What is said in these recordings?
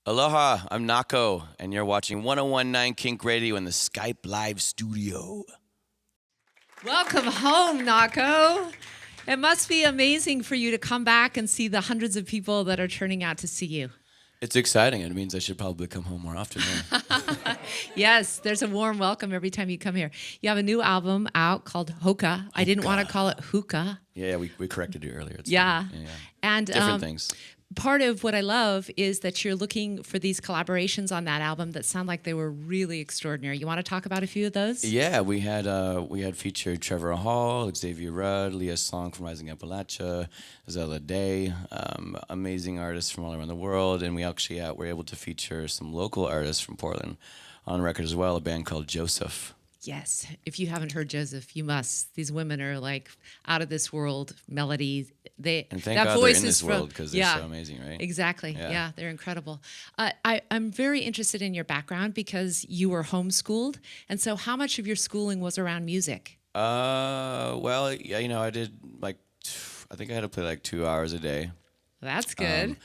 Aloha, I'm Nahko, and you're watching 101.9 KINK Radio in the Skype Live studio. Welcome home, Nahko. It must be amazing for you to come back and see the hundreds of people that are turning out to see you. It's exciting. It means I should probably come home more often. Yeah. Yes, there's a warm welcome every time you come here. You have a new album out called Hoka. I didn't want to call it Hookah. Yeah, we corrected you earlier. It's Yeah. fine. Yeah. And Different things. part of what I love is that you're looking for these collaborations on that album that sound like they were really extraordinary. You want to talk about a few of those? Yeah, we had featured Trevor Hall, Xavier Rudd, Leah Song from Rising Appalachia, Zella Day, amazing artists from all around the world, and we actually were able to feature some local artists from Portland on record as well, a band called Joseph. Yes. If you haven't heard Joseph, you must. These women are like out of this world melody. And thank that God voice they're in is this world because they're so amazing, right? Exactly. Yeah, they're incredible. I'm very interested in your background because you were homeschooled. And so how much of your schooling was around music? Well, yeah, I did I think I had to play like 2 hours a day. That's good.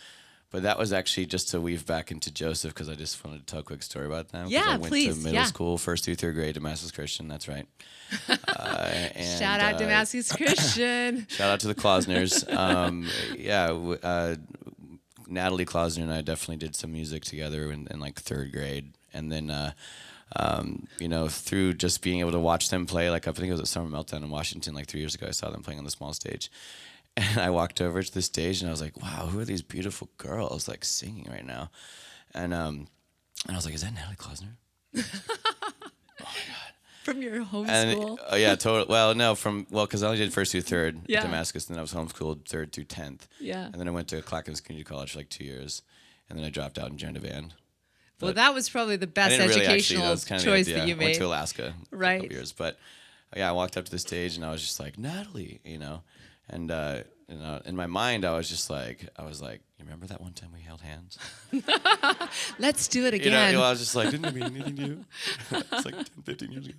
But that was actually just to weave back into Joseph because I just wanted to tell a quick story about them. Yeah, I went please. to middle school, 1st through 3rd grade, Damascus Christian. That's right. Shout out Damascus Christian. Shout out to the Klausners. Natalie Klausner and I definitely did some music together in like 3rd grade, and then through just being able to watch them play, like I think it was at Summer Meltdown in Washington like 3 years ago. I saw them playing on the small stage. And I walked over to the stage and I was like, wow, who are these beautiful girls like singing right now? And I was like, is that Natalie Klausner? Oh my God. From your homeschool? And, yeah, totally. Well, no, because I only did 1st through 3rd Yeah. at Damascus, and then I was homeschooled 3rd through 10th. Yeah. And then I went to Clackamas Community College for like 2 years, and then I dropped out and joined a band. Well, that was probably the best educational choice that you made. I went to Alaska for a Right. couple years, but yeah, I walked up to the stage and I was just like, Natalie, and in my mind I was like, you remember that one time we held hands? Let's do it again. I was just like, didn't I mean anything to you? It's like 10, 15 years ago.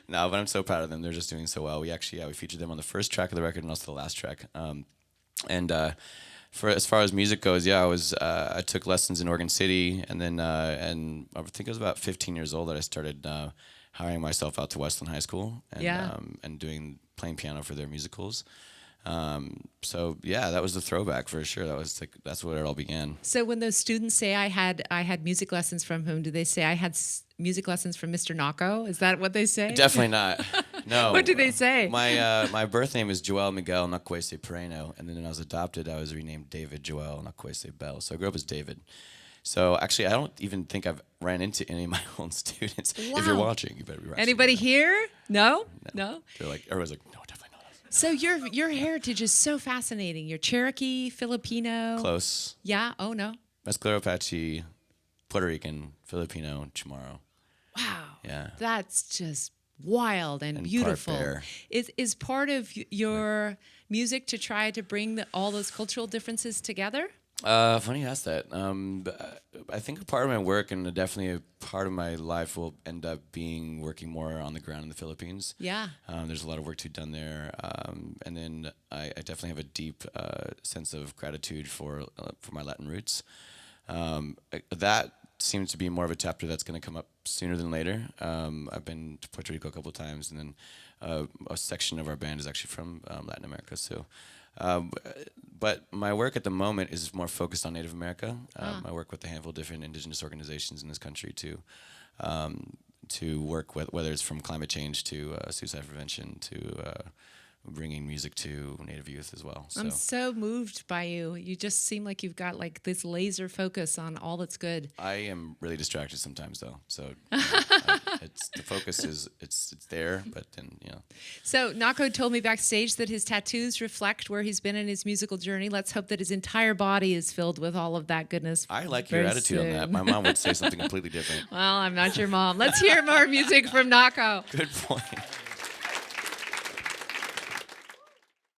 No, but I'm so proud of them. They're just doing so well. We featured them on the first track of the record and also the last track. For as far as music goes, I took lessons in Oregon City, and then and I think I was about 15 years old that I started hiring myself out to Westland High School and playing piano for their musicals. So yeah, that was the throwback for sure. That's where it all began. So when those students say I had music lessons from whom, do they say I had music lessons from Mr. Nahko? Is that what they say? Definitely not. No. What do they say? My birth name is Joel Miguel Nakwese Pereno, and then when I was adopted, I was renamed David Joel Nakwese Bell. So I grew up as David. So actually, I don't even think I've ran into any of my own students. Wow. If you're watching, you better be right. Anybody here? No? They're like, everyone's like, no, definitely not us. So your heritage is so fascinating. You're Cherokee, Filipino. Close. Yeah. Oh no. Mescalero Apache, Puerto Rican, Filipino, Chamorro. Wow. Yeah. That's just wild and beautiful. Part bear. Is part of your music to try to bring all those cultural differences together? Funny you ask that. I think a part of my work and definitely a part of my life will end up being working more on the ground in the Philippines. Yeah. There's a lot of work to be done there, and then I definitely have a deep sense of gratitude for my Latin roots. That seems to be more of a chapter that's going to come up sooner than later. I've been to Puerto Rico a couple of times, and then a section of our band is actually from Latin America. So. But my work at the moment is more focused on Native America. I work with a handful of different indigenous organizations in this country to work with, whether it's from climate change to suicide prevention to bringing music to Native youth as well. I'm so moved by you. You just seem like you've got like this laser focus on all that's good. I am really distracted sometimes though, so the focus is it's there, but then So Nahko told me backstage that his tattoos reflect where he's been in his musical journey. Let's hope that his entire body is filled with all of that goodness. I like your attitude on that. My mom would say something completely different. Well, I'm not your mom. Let's hear more music from Nahko. Good point.